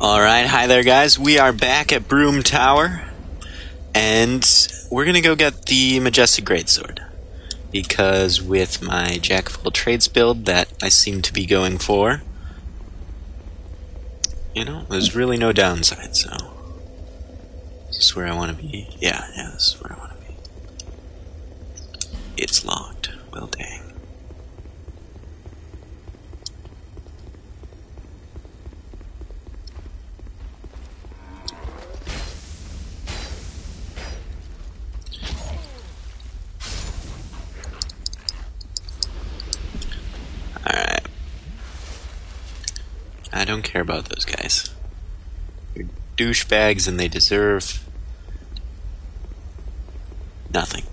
Alright, hi there guys. We are back at Broom Tower, and we're gonna go get the Majestic Greatsword. Because with my Jack of all trades build that I seem to be going for, there's really no downside, so... Is this where I want to be? Yeah, this is where I want to be. It's locked. Well, dang. Alright. I don't care about those guys. They're douchebags and they deserve nothing.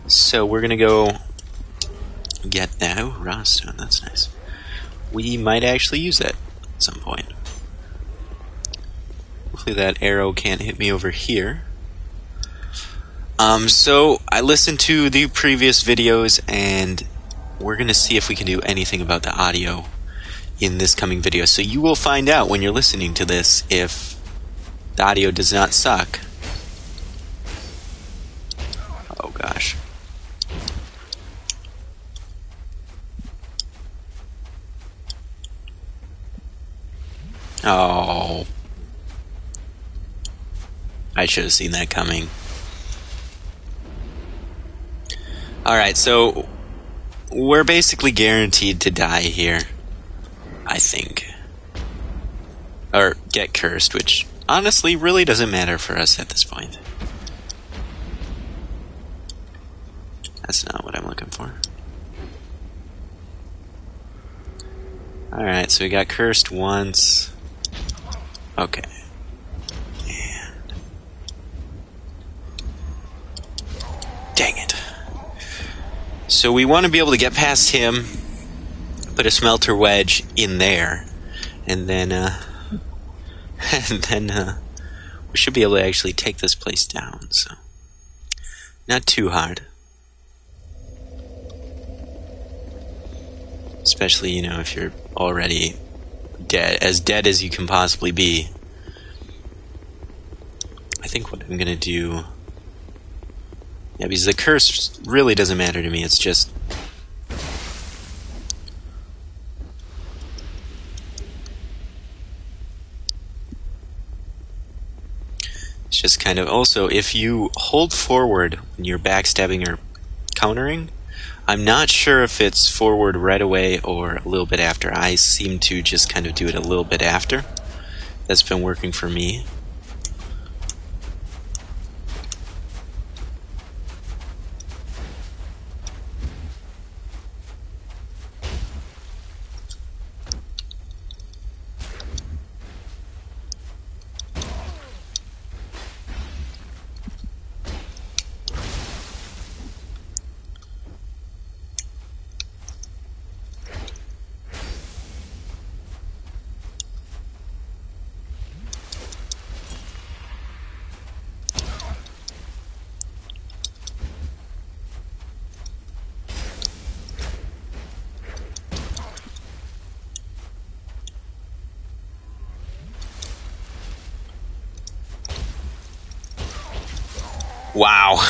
So we're gonna go get that. Oh, raw stone, that's nice. We might actually use that at some point. Hopefully that arrow can't hit me over here. So I listened to the previous videos and we're gonna see if we can do anything about the audio in this coming video. So you will find out when you're listening to this if the audio does not suck. Oh gosh. Oh. I should have seen that coming. Alright, so we're basically guaranteed to die here, I think. Or get cursed, which honestly really doesn't matter for us at this point. That's not what I'm looking for. Alright, so we got cursed once. Okay. And... dang it. So we want to be able to get past him, put a smelter wedge in there, and then we should be able to actually take this place down, so not too hard. Especially, if you're already dead as you can possibly be. I think what I'm gonna do... yeah, because the curse really doesn't matter to me, it's just... it's just kind of... also, if you hold forward when you're backstabbing or countering, I'm not sure if it's forward right away or a little bit after. I seem to just kind of do it a little bit after. That's been working for me. Wow.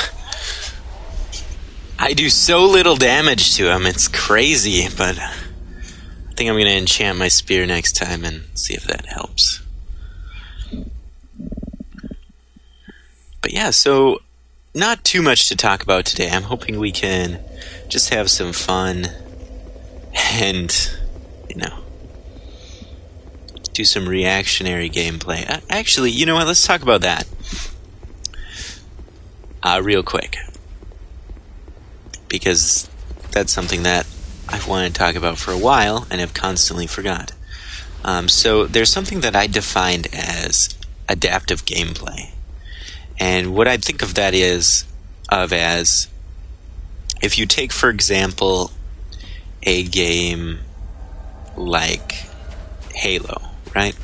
I do so little damage to him, it's crazy, but I think I'm going to enchant my spear next time and see if that helps. But yeah, so not too much to talk about today. I'm hoping we can just have some fun and, do some reactionary gameplay. Actually, you know what, let's talk about that. Real quick, because that's something that I've wanted to talk about for a while and have constantly forgot. So there's something that I defined as adaptive gameplay, and what I think of that as if you take, for example, a game like Halo, right?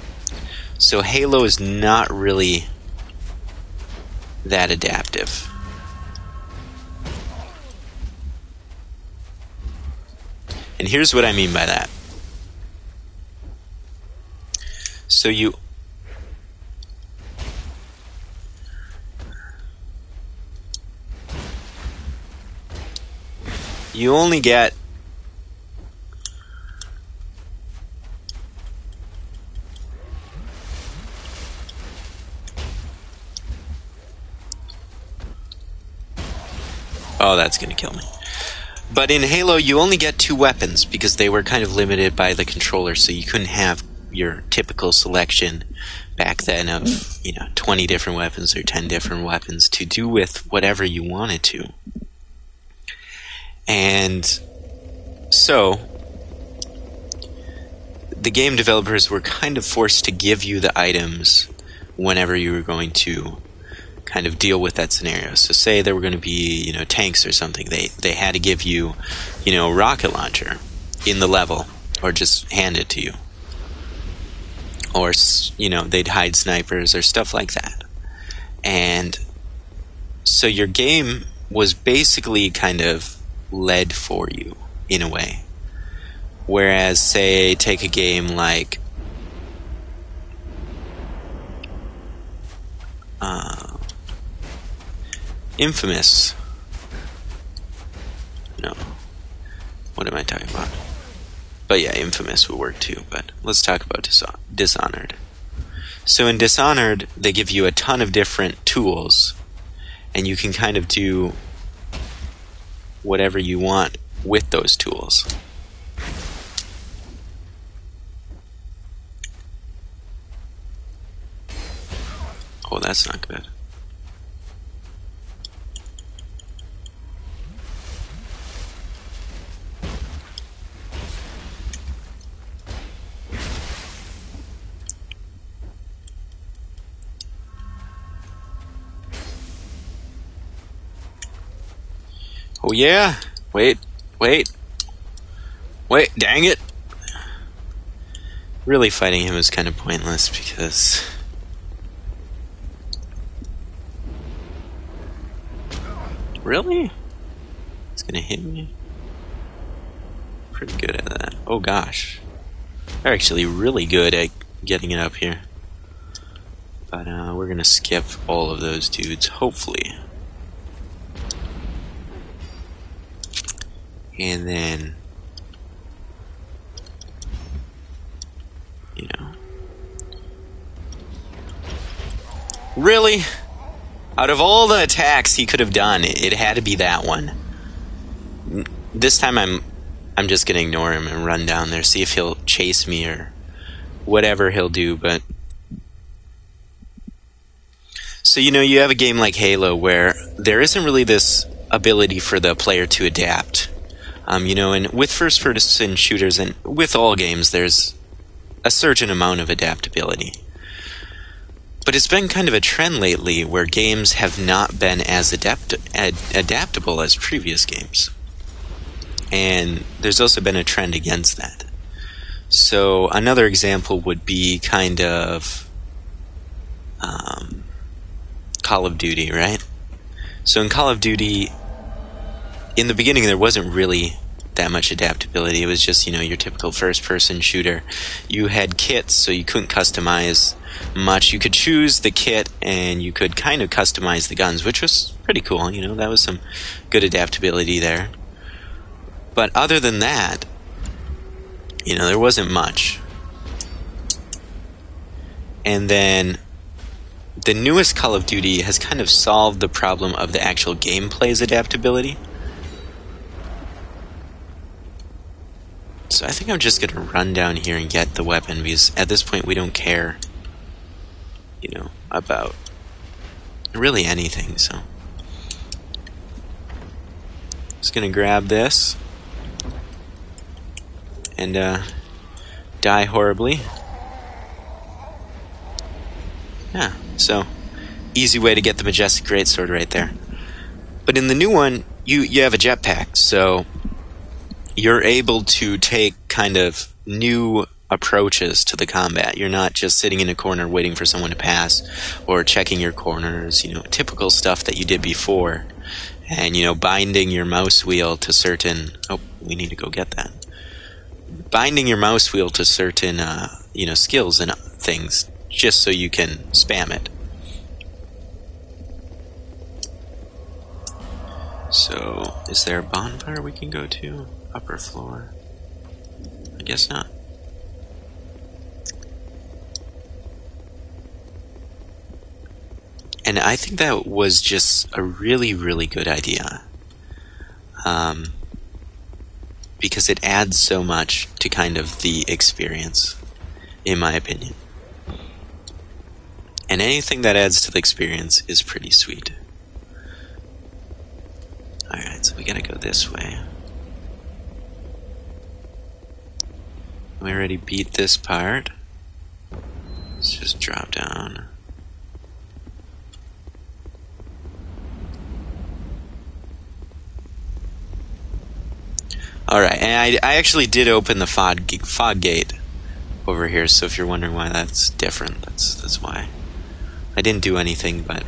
So Halo is not really that adaptive. And here's what I mean by that. So you only get oh, that's gonna kill me. But in Halo, you only get 2 weapons because they were kind of limited by the controller, so you couldn't have your typical selection back then of 20 different weapons or 10 different weapons to do with whatever you wanted to. And so the game developers were kind of forced to give you the items whenever you were going to kind of deal with that scenario. So say there were going to be, tanks or something. They had to give you, a rocket launcher in the level, or just hand it to you. Or, they'd hide snipers or stuff like that. And so your game was basically kind of led for you, in a way. Whereas, say, take a game like Infamous. No. What am I talking about? But yeah, Infamous would work too, but let's talk about Dishonored. So in Dishonored, they give you a ton of different tools, and you can kind of do whatever you want with those tools. Oh, that's not good. Oh yeah! Wait, dang it! Really fighting him is kind of pointless because... Really? It's gonna hit me? Pretty good at that. Oh gosh. They're actually really good at getting it up here. But we're gonna skip all of those dudes, hopefully. And then, really? Out of all the attacks he could have done, it had to be that one. This time I'm just gonna ignore him and run down there, see if he'll chase me or whatever he'll do, but... So, you have a game like Halo where there isn't really this ability for the player to adapt. And with first-person shooters, and with all games, there's a certain amount of adaptability. But it's been kind of a trend lately where games have not been as adaptable as previous games. And there's also been a trend against that. So another example would be kind of Call of Duty, right? So in Call of Duty, in the beginning there wasn't really that much adaptability. It was just, your typical first-person shooter. You had kits, so you couldn't customize much. You could choose the kit, and you could kind of customize the guns, which was pretty cool. That was some good adaptability there. But other than that, there wasn't much. And then the newest Call of Duty has kind of solved the problem of the actual gameplay's adaptability. So I think I'm just going to run down here and get the weapon, because at this point we don't care, about really anything, so. Just going to grab this and die horribly. Yeah, so easy way to get the Majestic Greatsword right there. But in the new one, you have a jetpack, so you're able to take kind of new approaches to the combat. You're not just sitting in a corner waiting for someone to pass or checking your corners, typical stuff that you did before. And, binding your mouse wheel to certain... Oh, we need to go get that. Binding your mouse wheel to certain, skills and things things just so you can spam it. So, is there a bonfire we can go to? Upper floor? I guess not. And I think that was just a really, really good idea. Because it adds so much to kind of the experience, in my opinion. And anything that adds to the experience is pretty sweet. Alright, so we gotta go this way. We already beat this part. Let's just drop down. Alright, and I actually did open the fog gate over here, so if you're wondering why that's different, that's why. I didn't do anything but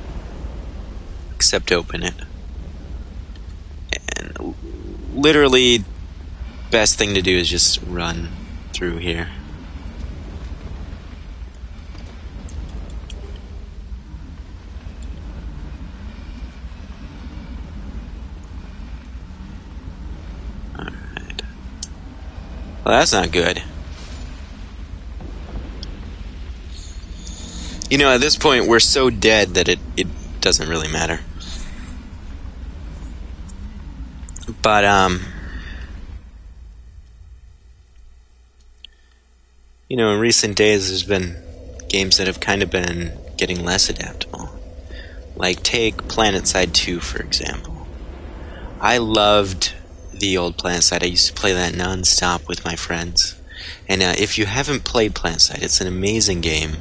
except open it. And literally, best thing to do is just run through here. Alright. Well, that's not good. You know, at this point, we're so dead that it doesn't really matter. But, you know, in recent days, there's been games that have kind of been getting less adaptable. Like, take PlanetSide 2, for example. I loved the old PlanetSide. I used to play that non-stop with my friends. And if you haven't played PlanetSide, it's an amazing game.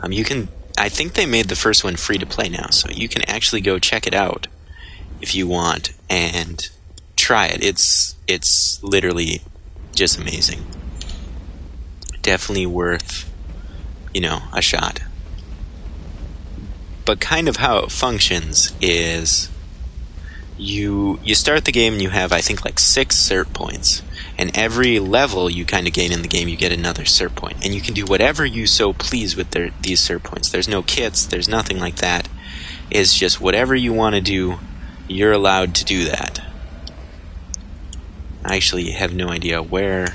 I think they made the first one free to play now, so you can actually go check it out if you want and try it. It's literally just amazing. Definitely worth, you know, a shot. But kind of how it functions is you start the game and you have, I think, like 6 cert points. And every level you kind of gain in the game, you get another cert point. And you can do whatever you so please with these cert points. There's no kits, there's nothing like that. It's just whatever you want to do, you're allowed to do that. I actually have no idea where...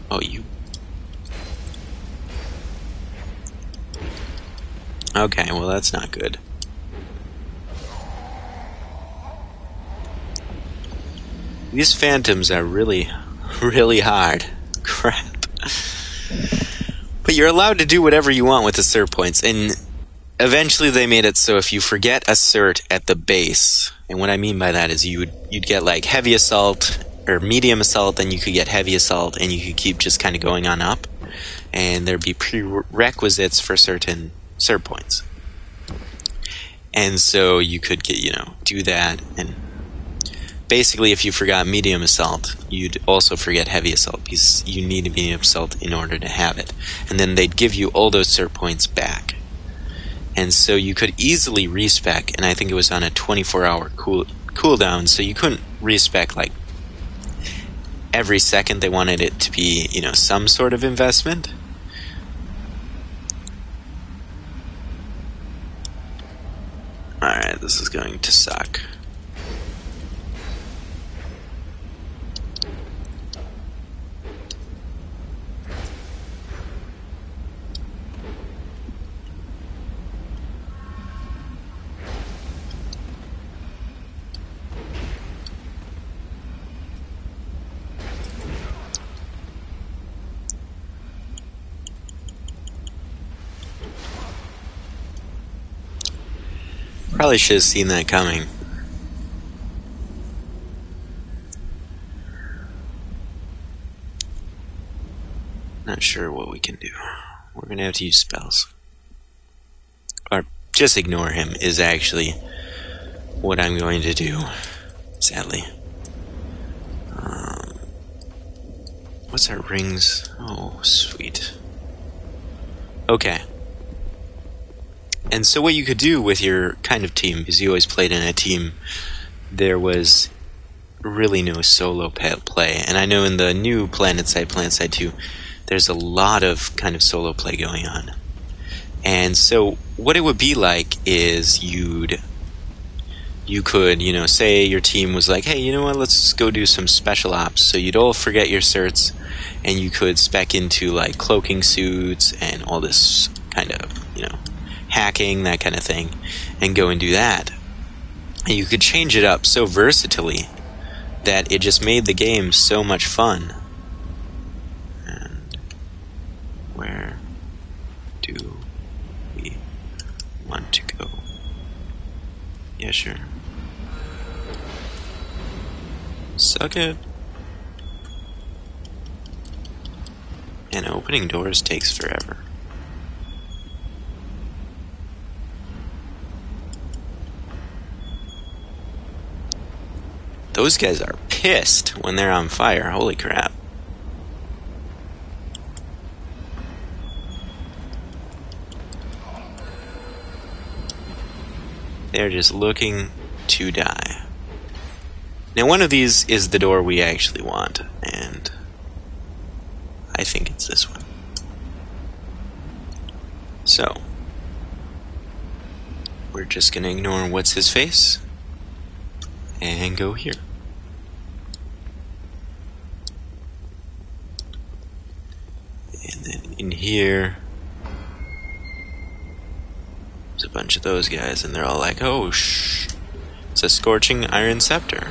Oh, you... Okay, well that's not good. These phantoms are really, really hard. Crap. But you're allowed to do whatever you want with the cert points, and eventually they made it so if you forget a cert at the base, and what I mean by that is you'd get like heavy assault, or medium assault, then you could get heavy assault, and you could keep just kind of going on up, and there'd be prerequisites for certain cert points. And so you could get, you know, do that, and basically, if you forgot medium assault, you'd also forget heavy assault, because you need medium assault in order to have it. And then they'd give you all those cert points back. And so you could easily respec, and I think it was on a 24-hour cooldown, so you couldn't respec like every second. They wanted it to be, you know, some sort of investment. Alright, this is going to suck. Probably should have seen that coming. Not sure what we can do. We're gonna have to use spells. Or just ignore him is actually what I'm going to do, sadly. What's our rings? Oh, sweet. Okay. And so what you could do with your kind of team, because you always played in a team, there was really no solo play. And I know in the new PlanetSide 2, there's a lot of kind of solo play going on. And so what it would be like is you could, say your team was like, hey, you know what, let's go do some special ops. So you'd all forget your certs, and you could spec into like cloaking suits and all this kind of, hacking, that kind of thing, and go and do that. And you could change it up so versatilely that it just made the game so much fun. And where do we want to go? Yeah, sure. Suck it. And opening doors takes forever. Those guys are pissed when they're on fire. Holy crap. They're just looking to die. Now, one of these is the door we actually want, and I think it's this one. So, we're just going to ignore what's his face and go here. And then in here, there's a bunch of those guys, and they're all like, oh, it's a scorching iron scepter.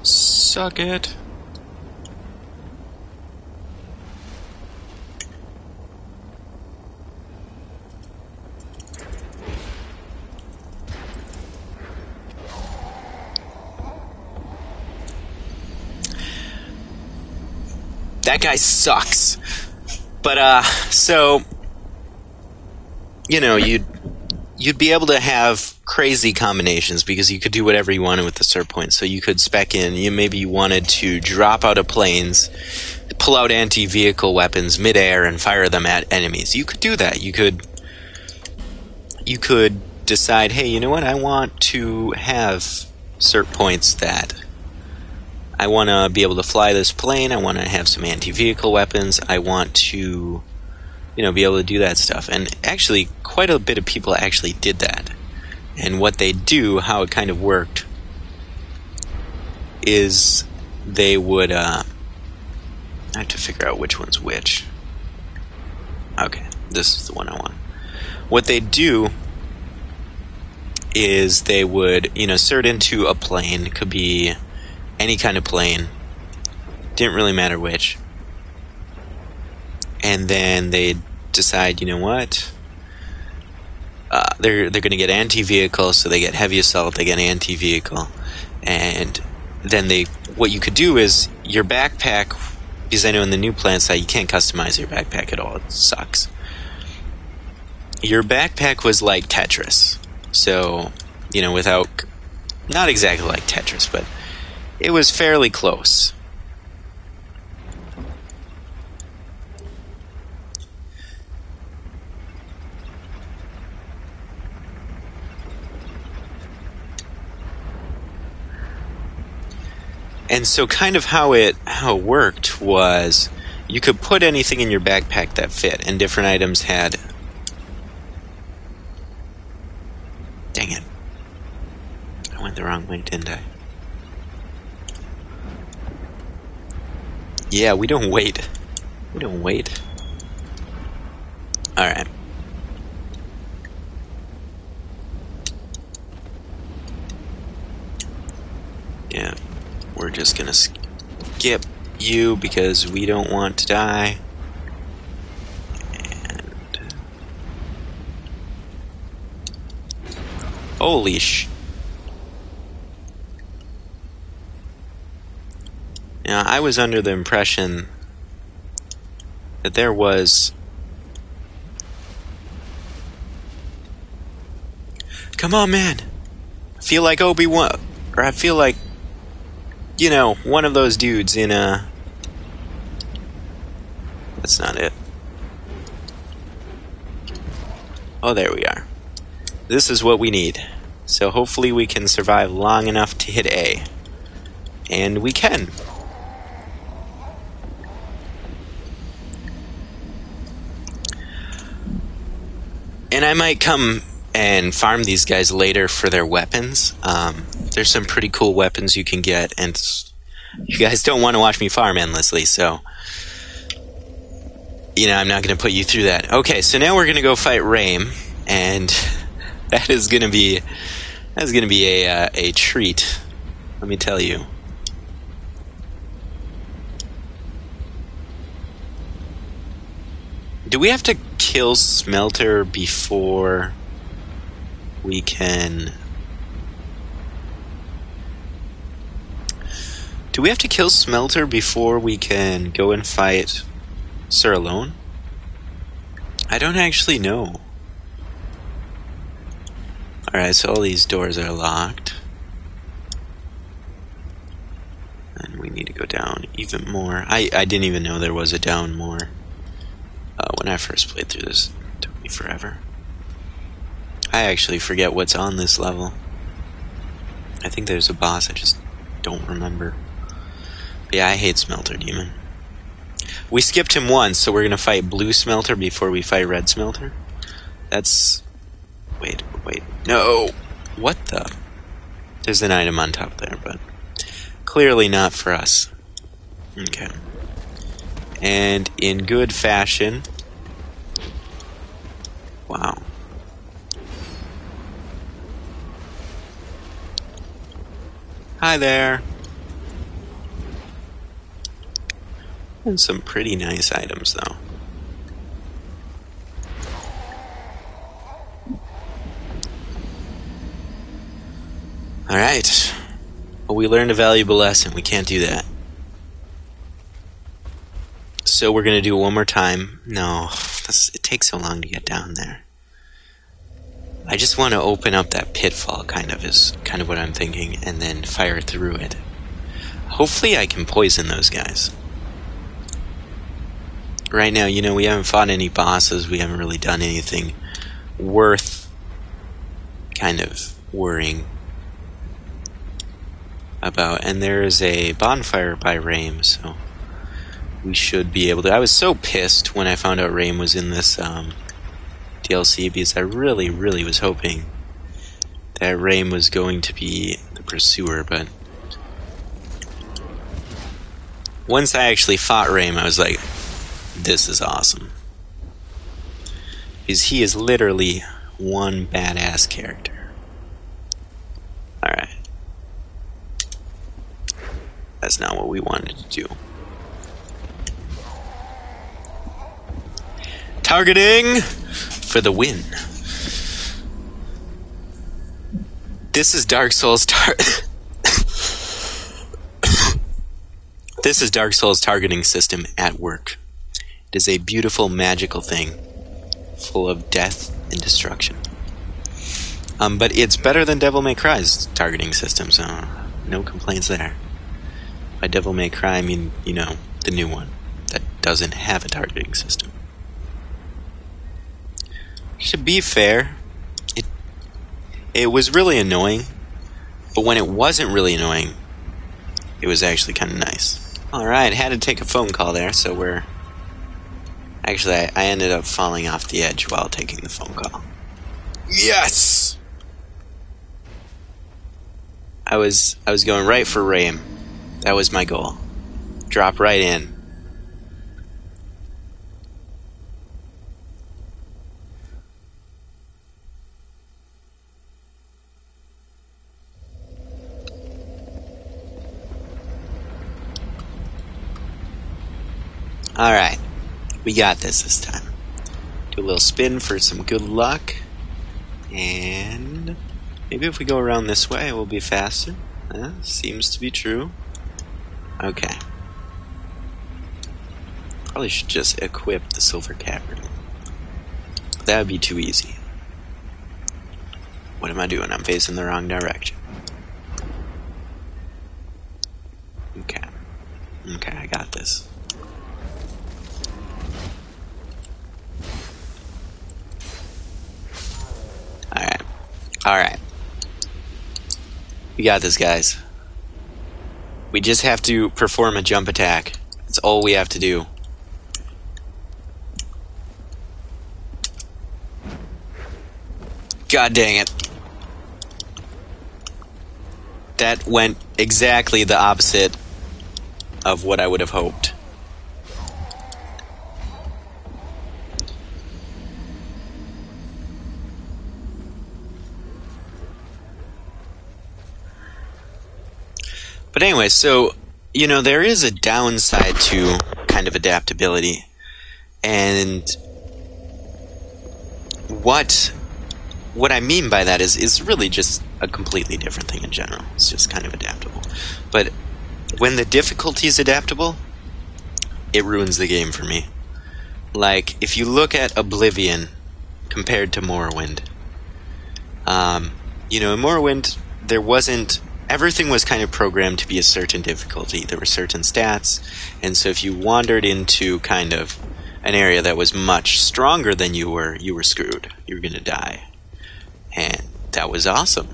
Suck it. That guy sucks. But, so, you'd be able to have crazy combinations because you could do whatever you wanted with the cert points. So you could spec in, maybe you wanted to drop out of planes, pull out anti-vehicle weapons midair and fire them at enemies. You could do that. You could decide, hey, you know what, I want to have cert points that I want to be able to fly this plane. I want to have some anti-vehicle weapons. I want to, be able to do that stuff. And actually, quite a bit of people actually did that. And what they do, how it kind of worked, is they would, I have to figure out which one's which. Okay, this is the one I want. What they do is they would, cert into a plane. It could be any kind of plane. Didn't really matter which. And then they'd decide, you know what? They're going to get anti-vehicle, so they get heavy assault, they get anti-vehicle. And then what you could do is your backpack, because I know in the new plan site you can't customize your backpack at all. It sucks. Your backpack was like Tetris. So, without, not exactly like Tetris, but it was fairly close. And so kind of how it worked was you could put anything in your backpack that fit, and different items had... Dang it. I went the wrong way, didn't I? Yeah, we don't wait. We don't wait. Alright. Yeah. We're just gonna skip you because we don't want to die. And... holy sh... Now, I was under the impression that there was... Come on, man! I feel like Obi-Wan... Or I feel like... one of those dudes in a... That's not it. Oh, there we are. This is what we need. So hopefully we can survive long enough to hit A. And we can. And I might come and farm these guys later for their weapons. There's some pretty cool weapons you can get, and you guys don't want to watch me farm endlessly, so I'm not going to put you through that. Okay, so now we're going to go fight Raime, and that's going to be a treat. Let me tell you. Do we have to kill Smelter before we can... Do we have to kill Smelter before we can go and fight Sir Alone? I don't actually know. Alright, so all these doors are locked. And we need to go down even more. I didn't even know there was a down more. When I first played through this, it took me forever. I actually forget what's on this level. I think there's a boss, I just don't remember. But yeah, I hate Smelter Demon. We skipped him once, so we're gonna fight Blue Smelter before we fight Red Smelter. That's... Wait. No! What the... There's an item on top there, but... Clearly not for us. Okay. And in good fashion... Wow. Hi there. And some pretty nice items, though. Alright. Well, we learned a valuable lesson. We can't do that. So we're going to do it one more time. No, it takes so long to get down there. I just want to open up that pitfall, kind of what I'm thinking, and then fire through it. Hopefully I can poison those guys. Right now, we haven't fought any bosses. We haven't really done anything worth kind of worrying about. And there is a bonfire by Raime, so we should be able to... I was so pissed when I found out Raime was in this DLC, because I really, really was hoping that Raime was going to be the pursuer, but once I actually fought Raime, I was like, this is awesome. Because he is literally one badass character. Alright. That's not what we wanted to do. Targeting for the win. This is Dark Souls This is Dark Souls targeting system at work. It is a beautiful, magical thing, full of death and destruction. But it's better than Devil May Cry's targeting system, so no complaints there. By Devil May Cry, I mean, the new one that doesn't have a targeting system. To be fair, it was really annoying, but when it wasn't really annoying, it was actually kind of nice. Alright, had to take a phone call there, so we're... Actually, I ended up falling off the edge while taking the phone call. Yes! I was going right for Raime. That was my goal. Drop right in. Alright, we got this time. Do a little spin for some good luck. And maybe if we go around this way, it will be faster. Seems to be true. Okay. Probably should just equip the Silver Cavern. That would be too easy. What am I doing? I'm facing the wrong direction. Okay. Okay, I got this. Alright. We got this, guys. We just have to perform a jump attack. That's all we have to do. God dang it. That went exactly the opposite of what I would have hoped. But anyway, so, you know, there is a downside to kind of adaptability. And what I mean by that is really just a completely different thing in general. It's just kind of adaptable. But when the difficulty is adaptable, it ruins the game for me. Like, if you look at Oblivion compared to Morrowind, you know, in Morrowind, there wasn't... Everything was kind of programmed to be a certain difficulty. There were certain stats, and so if you wandered into kind of an area that was much stronger than you were screwed. You were going to die. And that was awesome.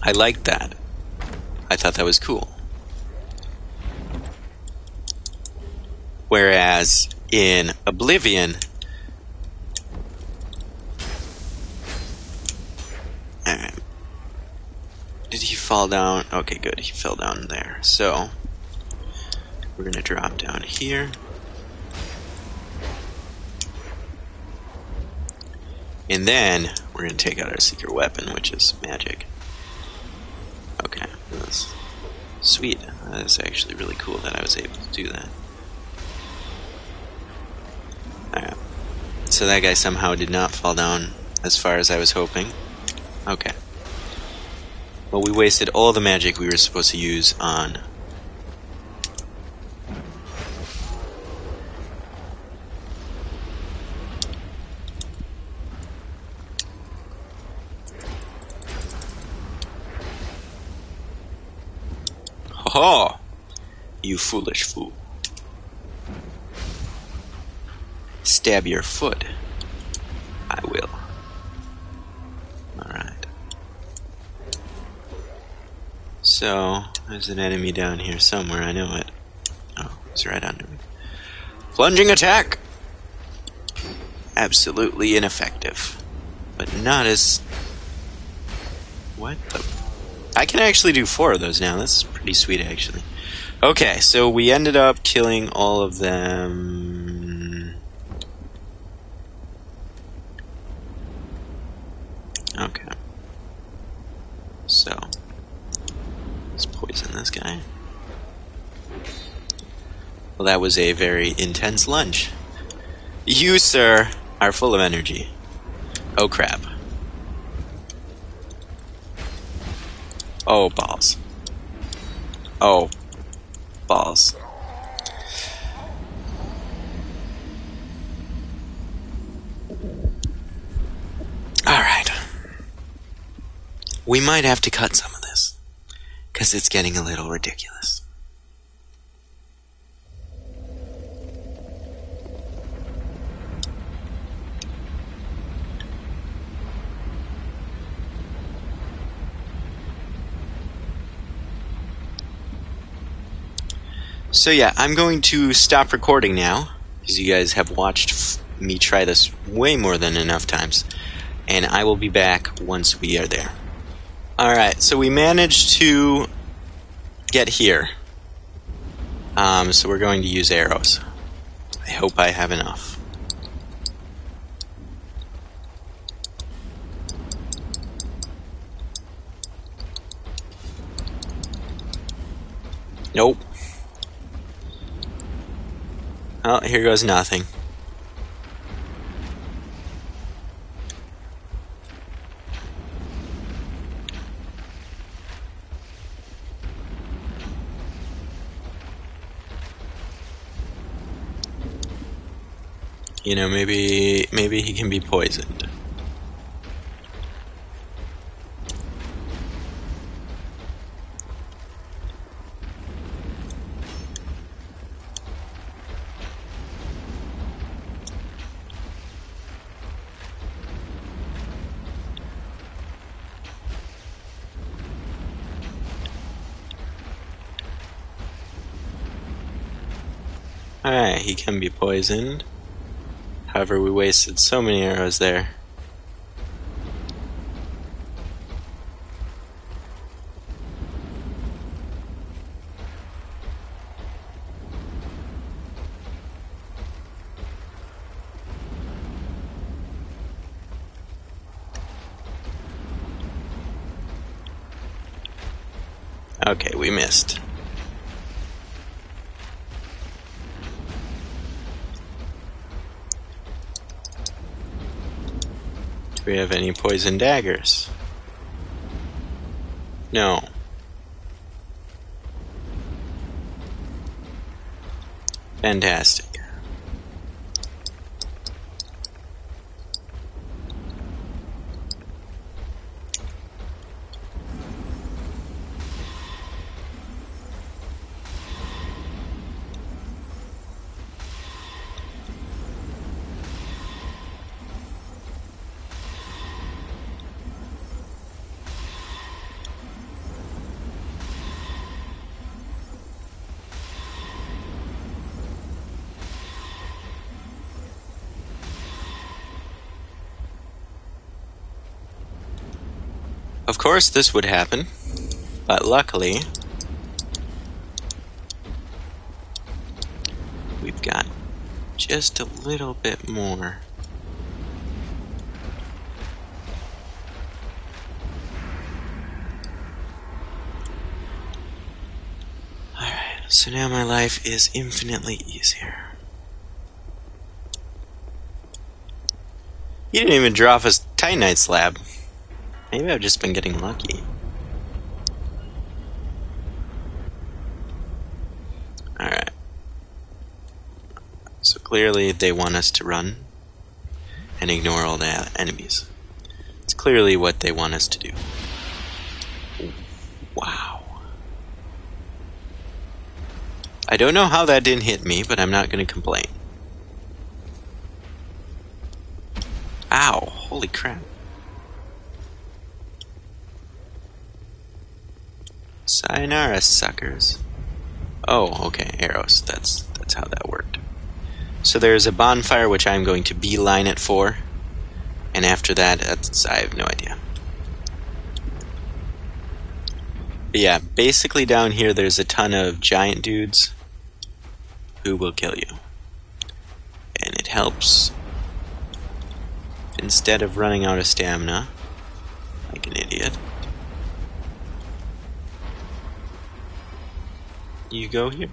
I liked that. I thought that was cool. Whereas in Oblivion... Did he fall down? Okay, good. He fell down there. So, we're going to drop down here. And then, we're going to take out our secret weapon, which is magic. Okay, that's sweet. That's actually really cool that I was able to do that. Alright. So that guy somehow did not fall down as far as I was hoping. Okay. Well, we wasted all the magic we were supposed to use on... Ho-ho! You foolish fool. Stab your foot. I will. Alright. So, there's an enemy down here somewhere, I know it. Oh, it's right under me. Plunging attack! Absolutely ineffective. But not as... What the... I can actually do 4 of those now, that's pretty sweet actually. Okay, so we ended up killing all of them... Okay. So... Let's poison this guy. Well, that was a very intense lunge. You, sir, are full of energy. Oh, crap. Oh, balls. Oh, balls. Alright. We might have to cut some of this, because it's getting a little ridiculous. So yeah, I'm going to stop recording now, because you guys have watched me try this way more than enough times, and I will be back once we are there. Alright, so we managed to get here. So we're going to use arrows. I hope I have enough. Nope. Oh, here goes nothing. You know, maybe he can be poisoned. Alright, he can be poisoned. However, we wasted so many arrows there. Okay, we missed. Do we have any poison daggers? No. Fantastic. Of course this would happen, but luckily we've got just a little bit more. Alright, so now my life is infinitely easier. You didn't even drop a Titanite slab. Maybe I've just been getting lucky. Alright. So clearly they want us to run and ignore all the enemies. It's clearly what they want us to do. Wow. I don't know how that didn't hit me, but I'm not going to complain. Ow, holy crap. Sayonara, suckers. Oh, okay, arrows. That's how that worked. So there's a bonfire which I'm going to beeline it for. And after that, I have no idea. But yeah, basically down here there's a ton of giant dudes who will kill you. And it helps, instead of running out of stamina, like an idiot, you go here.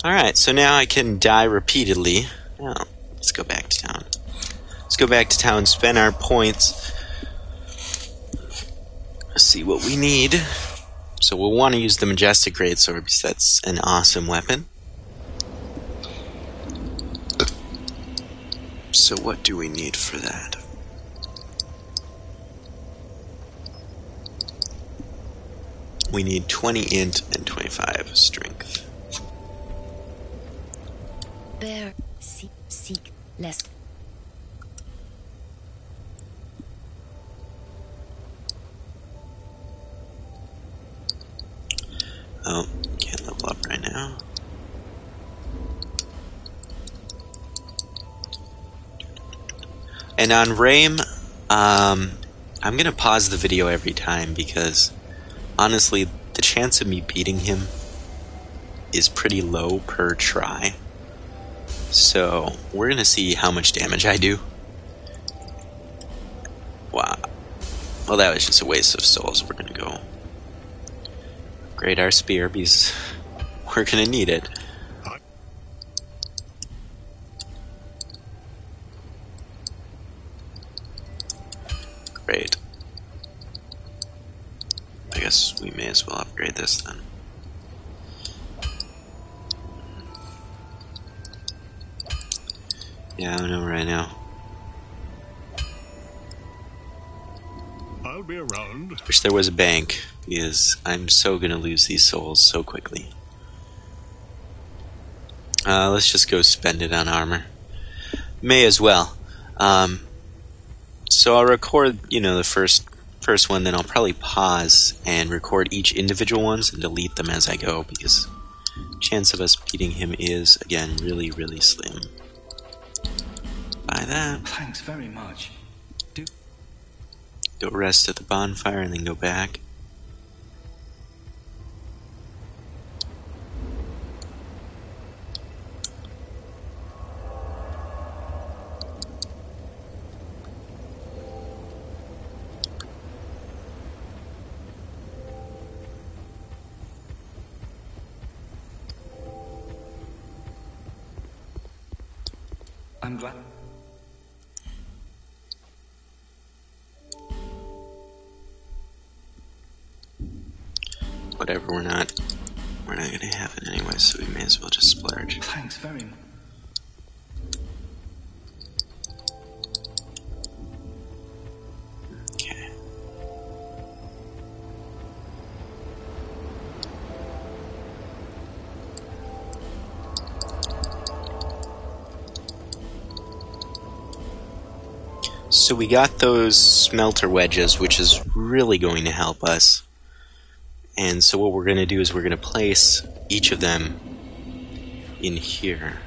Alright, so now I can die repeatedly. Now, let's go back to town. Let's go back to town, spend our points, see what we need. So we'll want to use the Majestic Greatsword because that's an awesome weapon. So what do we need for that? We need 20 int and 25 strength. Bear, seek, lest. Oh, can't level up right now. And on Raime, I'm gonna pause the video every time because honestly, the chance of me beating him is pretty low per try. So, we're gonna see how much damage I do. Wow. Well, that was just a waste of souls. We're gonna go upgrade our spear because we're gonna need it. Great. I guess we may as well upgrade this then. Yeah, I know right now. I'll be around. Wish there was a bank, because I'm so gonna lose these souls so quickly. Let's just go spend it on armor. May as well. So I'll record, the first first one, then I'll probably pause and record each individual ones and delete them as I go, because chance of us beating him is, again, really, really slim. Buy that. Thanks very much. Go rest at the bonfire and then go back. I'm glad. Whatever, we're not gonna have it anyway, so we may as well just splurge. Thanks very much. Okay. So we got those smelter wedges, which is really going to help us. And so what we're going to do is we're going to place each of them in here.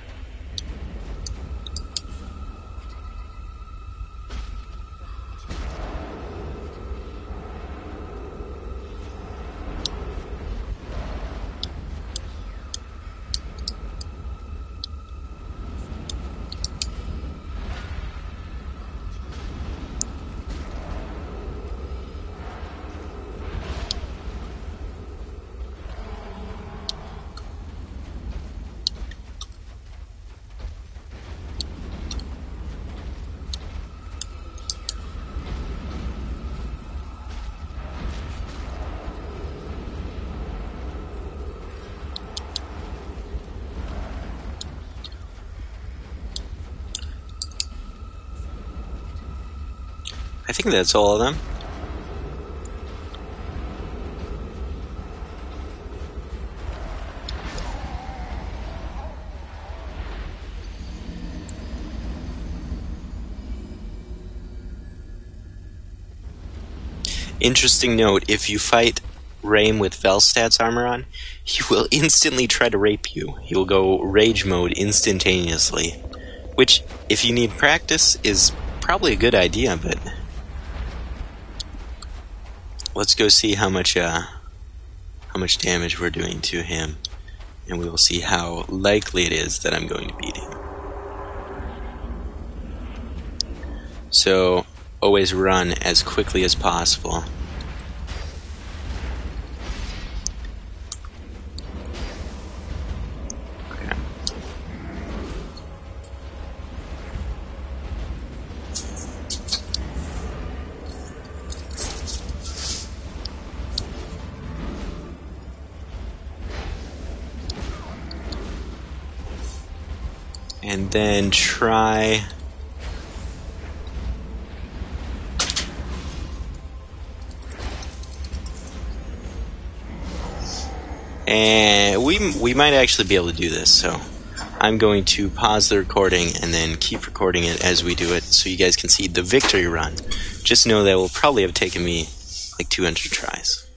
I think that's all of them. Interesting note, if you fight Raime with Velstad's armor on, he will instantly try to rape you. He will go rage mode instantaneously. Which, if you need practice, is probably a good idea, but let's go see how much damage we're doing to him, and we will see how likely it is that I'm going to beat him. So, always run as quickly as possible. Okay. And then try... And we might actually be able to do this, so I'm going to pause the recording and then keep recording it as we do it so you guys can see the victory run. Just know that will probably have taken me like 200 tries.